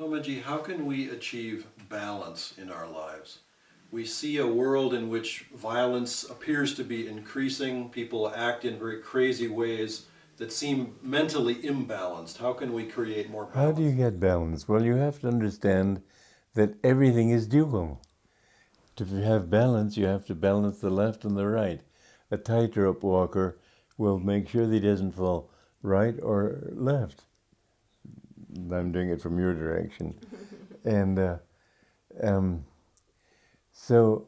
Homaji, how can we achieve balance in our lives? We see a world in which violence appears to be increasing. People act in very crazy ways that seem mentally imbalanced. How can we create more How do you balance? get balance? Well, you have to understand that everything is dual. To have balance, you have to balance the left and the right. A tightrope walker will make sure that he doesn't fall right or left. I'm doing it from your direction. And um, so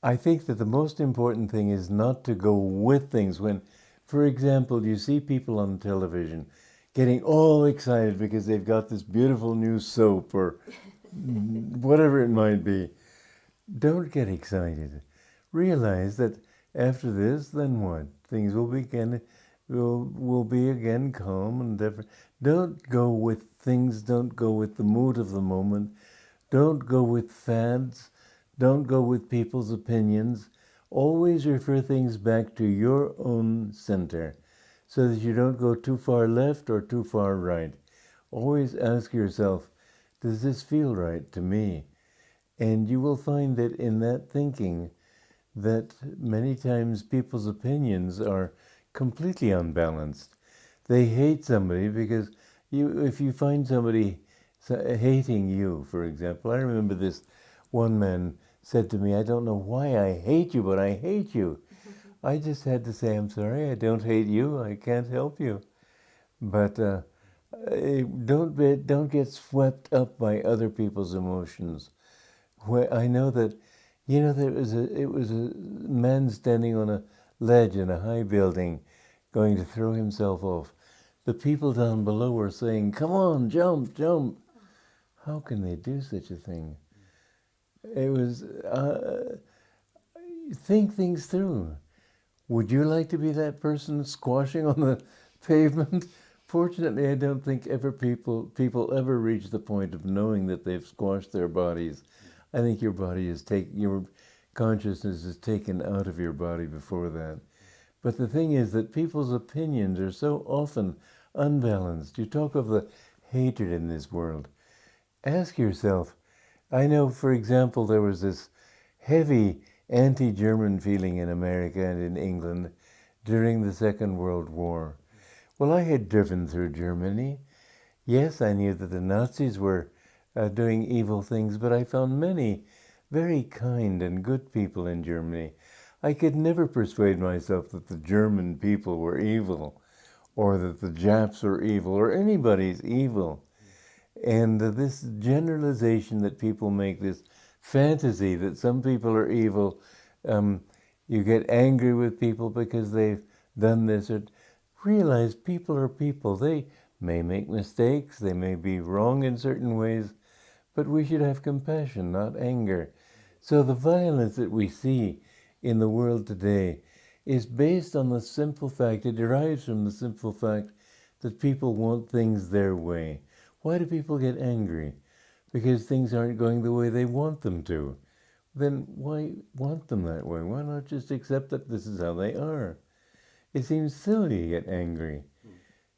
I think that the most important thing is not to go with things. When, for example, you see people on television getting all excited because they've got this beautiful new soap or whatever it might be, don't get excited. Realize that after this, then what? Things will be again calm and different. Don't go with things. Don't go with the mood of the moment. Don't go with fads. Don't go with people's opinions. Always refer things back to your own center so that you don't go too far left or too far right. Always ask yourself, does this feel right to me? And you will find that in that thinking, that many times people's opinions are completely unbalanced. They hate somebody because if you find somebody hating you, for example, I remember this one man said to me, I don't know why I hate you, but I hate you. I just had to say, I'm sorry, I don't hate you, I can't help you. But don't get swept up by other people's emotions. I know that, it was a man standing on a ledge in a high building going to throw himself off. The people down below were saying, come on, jump, jump. How can they do such a thing? It was, think things through. Would you like to be that person squashing on the pavement? Fortunately, I don't think people ever reach the point of knowing that they've squashed their bodies. I think your consciousness is taken out of your body before that. But the thing is that people's opinions are so often unbalanced. You talk of the hatred in this world. Ask yourself, I know, for example, there was this heavy anti-German feeling in America and in England during the Second World War. Well, I had driven through Germany. Yes, I knew that the Nazis were doing evil things, but I found many very kind and good people in Germany. I could never persuade myself that the German people were evil, or that the Japs were evil, or anybody's evil. And this generalization that people make, this fantasy that some people are evil, you get angry with people because they've done this. Or realize people are people. They may make mistakes, they may be wrong in certain ways, but we should have compassion, not anger. So the violence that we see in the world today is based on the simple fact, it derives from the simple fact that people want things their way. Why do people get angry? Because things aren't going the way they want them to. Then why want them that way? Why not just accept that this is how they are? It seems silly to get angry.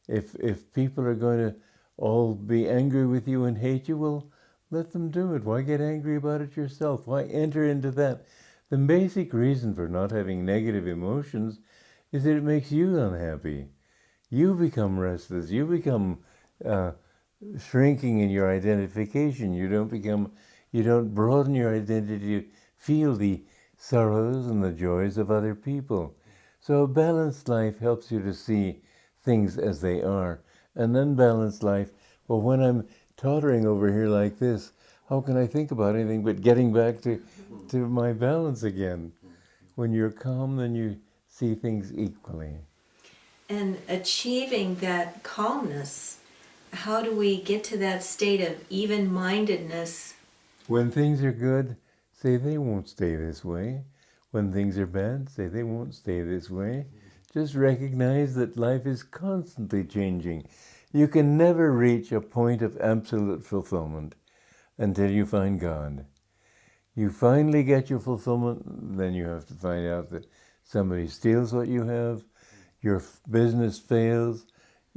If people are going to all be angry with you and hate you, well, let them do it. Why get angry about it yourself? Why enter into that? The basic reason for not having negative emotions is that it makes you unhappy. You become restless. You become shrinking in your identification. You don't broaden your identity to feel the sorrows and the joys of other people. So a balanced life helps you to see things as they are. An unbalanced life, well, when I'm tottering over here like this, how can I think about anything but getting back to my balance again? When you're calm, then you see things equally. And achieving that calmness, how do we get to that state of even-mindedness? When things are good, say they won't stay this way. When things are bad, say they won't stay this way. Just recognize that life is constantly changing. You can never reach a point of absolute fulfillment until you find God. You finally get your fulfillment, then you have to find out that somebody steals what you have, your business fails,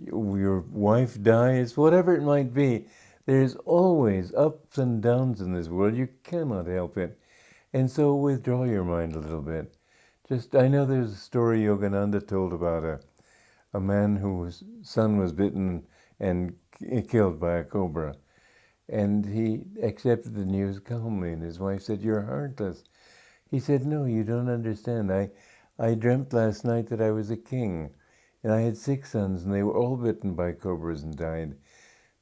your wife dies, whatever it might be. There's always ups and downs in this world. You cannot help it. And so withdraw your mind a little bit. I know there's a story Yogananda told about a man whose son was bitten and killed by a cobra. And he accepted the news calmly, and his wife said, "You're heartless." He said, "No, you don't understand. I dreamt last night that I was a king, and I had 6 sons, and they were all bitten by cobras and died.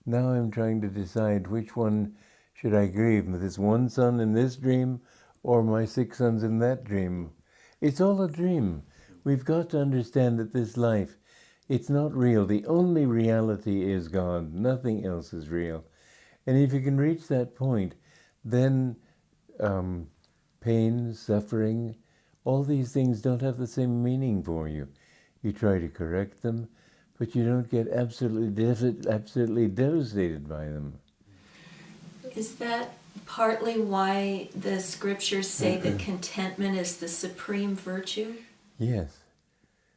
Now I'm trying to decide which one should I grieve, this one son in this dream or my 6 sons in that dream. It's all a dream. We've got to understand that this life, it's not real. The only reality is God. Nothing else is real. And if you can reach that point, then pain, suffering, all these things don't have the same meaning for you. You try to correct them, but you don't get absolutely devastated by them." Is that partly why the scriptures say that contentment is the supreme virtue? Yes.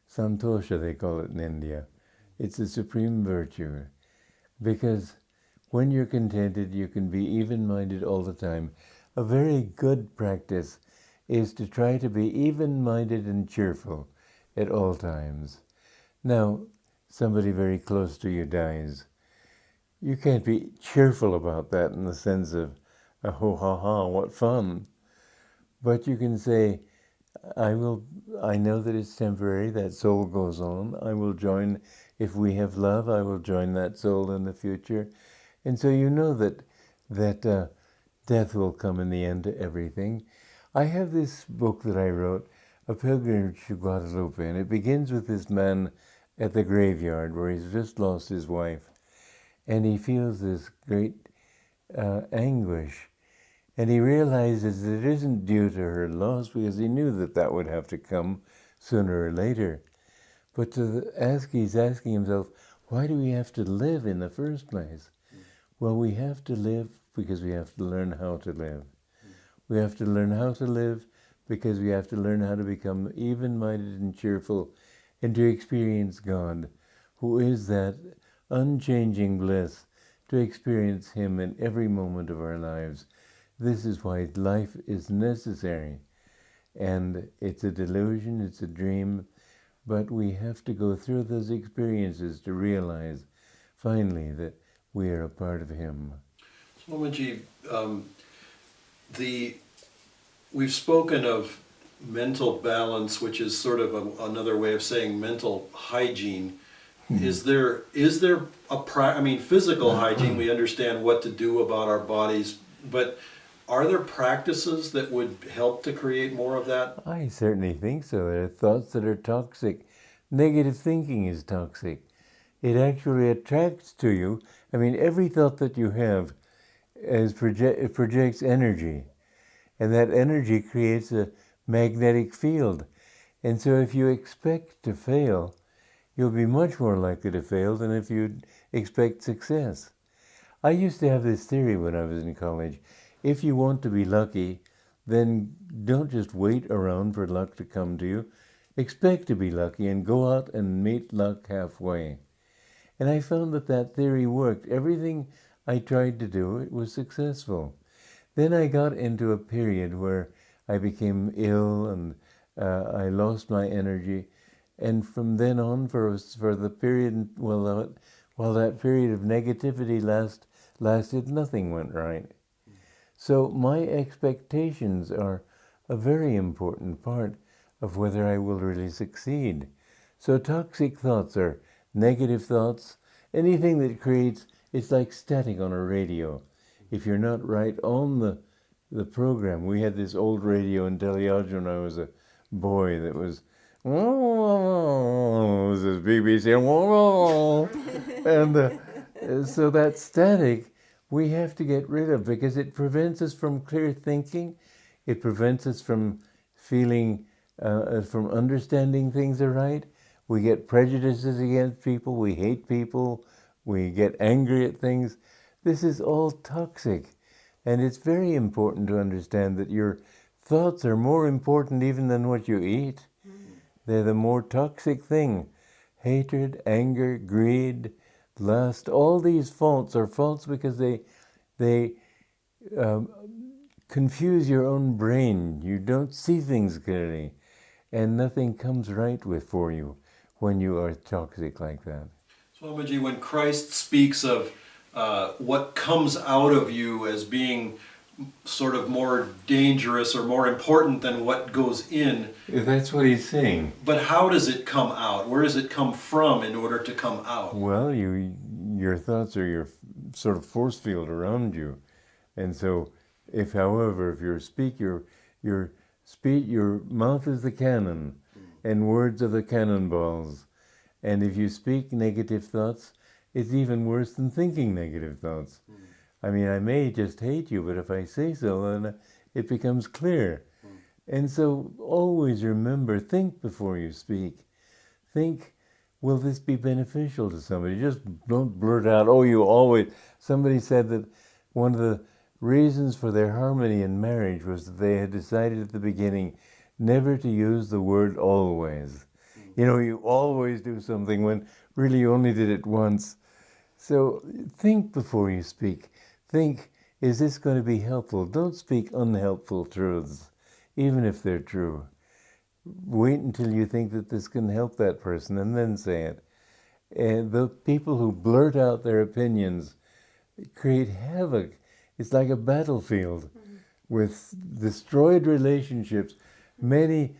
Santosha, they call it in India. It's a supreme virtue. Because when you're contented, you can be even-minded all the time. A very good practice is to try to be even-minded and cheerful at all times. Now, somebody very close to you dies. You can't be cheerful about that in the sense of, "Oh, ha, ha, what fun." But you can say, I know that it's temporary, that soul goes on. I will join, if we have love, I will join that soul in the future. And so you know that death will come in the end to everything. I have this book that I wrote, A Pilgrimage to Guadalupe, and it begins with this man at the graveyard where he's just lost his wife. And he feels this great anguish. And he realizes that it isn't due to her loss, because he knew that that would have to come sooner or later. But he's asking himself, why do we have to live in the first place? Well, we have to live because we have to learn how to live. We have to learn how to live because we have to learn how to become even-minded and cheerful and to experience God, who is that unchanging bliss, to experience Him in every moment of our lives. This is why life is necessary. And it's a delusion, it's a dream, but we have to go through those experiences to realize, finally, that we are a part of Him. Swamiji, we've spoken of mental balance, which is sort of another way of saying mental hygiene. Is there physical hygiene, we understand what to do about our bodies, but are there practices that would help to create more of that? I certainly think so. There are thoughts that are toxic. Negative thinking is toxic. It actually attracts to you. Every thought that you have it projects energy, and that energy creates a magnetic field. And so if you expect to fail, you'll be much more likely to fail than if you expect success. I used to have this theory when I was in college. If you want to be lucky, then don't just wait around for luck to come to you. Expect to be lucky and go out and meet luck halfway. And I found that theory worked. Everything I tried to do, it was successful. Then I got into a period where I became ill and I lost my energy. And from then on, for the period, while that period of negativity lasted, nothing went right. So my expectations are a very important part of whether I will really succeed. So toxic thoughts are negative thoughts. Anything that creates, it's like static on a radio. If you're not right on the program, we had this old radio in Delhi when I was a boy that was, this is BBC, and so that static we have to get rid of because it prevents us from clear thinking, it prevents us from feeling, from understanding things are right. We get prejudices against people, we hate people, we get angry at things. This is all toxic, and it's very important to understand that your thoughts are more important even than what you eat. They're the more toxic thing. hatred, anger, greed, lust, all these faults are faults because they confuse your own brain. You don't see things clearly, and nothing comes right for you when you are toxic like that. Swamiji, when Christ speaks of what comes out of you as being sort of more dangerous or more important than what goes in, That's what he's saying. but how does it come out? Where does it come from in order to come out? Well, your thoughts are your sort of force field around you, and so if your mouth is the cannon, and words are the cannonballs, and if you speak negative thoughts, it's even worse than thinking negative thoughts. I mean, I may just hate you, but if I say so, then it becomes clear. And so always remember, think before you speak. Think, will this be beneficial to somebody? Just don't blurt out, oh, you always... Somebody said that one of the reasons for their harmony in marriage was that they had decided at the beginning never to use the word always. You know, you always do something when really you only did it once. So think before you speak. Think, is this going to be helpful? Don't speak unhelpful truths, even if they're true. Wait until you think that this can help that person and then say it. And the people who blurt out their opinions create havoc. It's like a battlefield with destroyed relationships. Many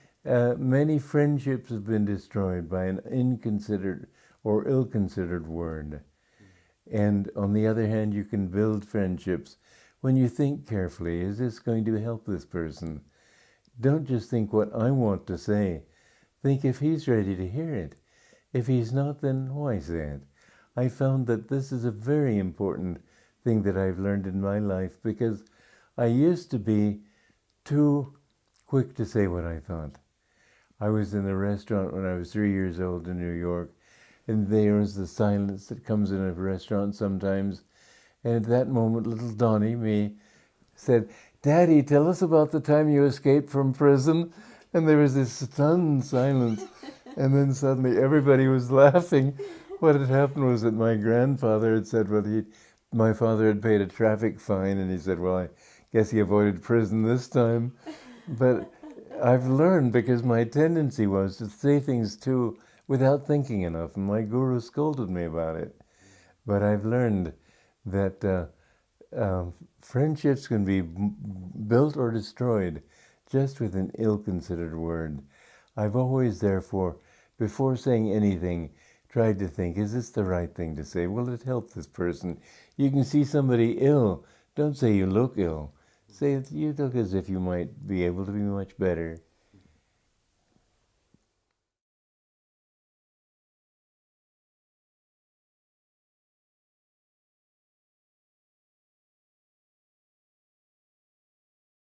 friendships have been destroyed by an inconsiderate or ill-considered word. And on the other hand, you can build friendships when you think carefully, is this going to help this person? Don't just think what I want to say. Think if he's ready to hear it. If he's not, then why say it? I found that this is a very important thing that I've learned in my life, because I used to be too quick to say what I thought. I was in a restaurant when I was 3 years old in New York, and there was the silence that comes in a restaurant sometimes. And at that moment, little Donnie, me, said, "Daddy, tell us about the time you escaped from prison." And there was this stunned silence. And then suddenly everybody was laughing. What had happened was that my grandfather had said, my father had paid a traffic fine, and he said, well, I guess he avoided prison this time. But I've learned, because my tendency was to say things too without thinking enough, and my guru scolded me about it. But I've learned that friendships can be built or destroyed just with an ill-considered word. I've always, therefore, before saying anything, tried to think, is this the right thing to say? Will it help this person? You can see somebody ill. Don't say you look ill. Say you look as if you might be able to be much better.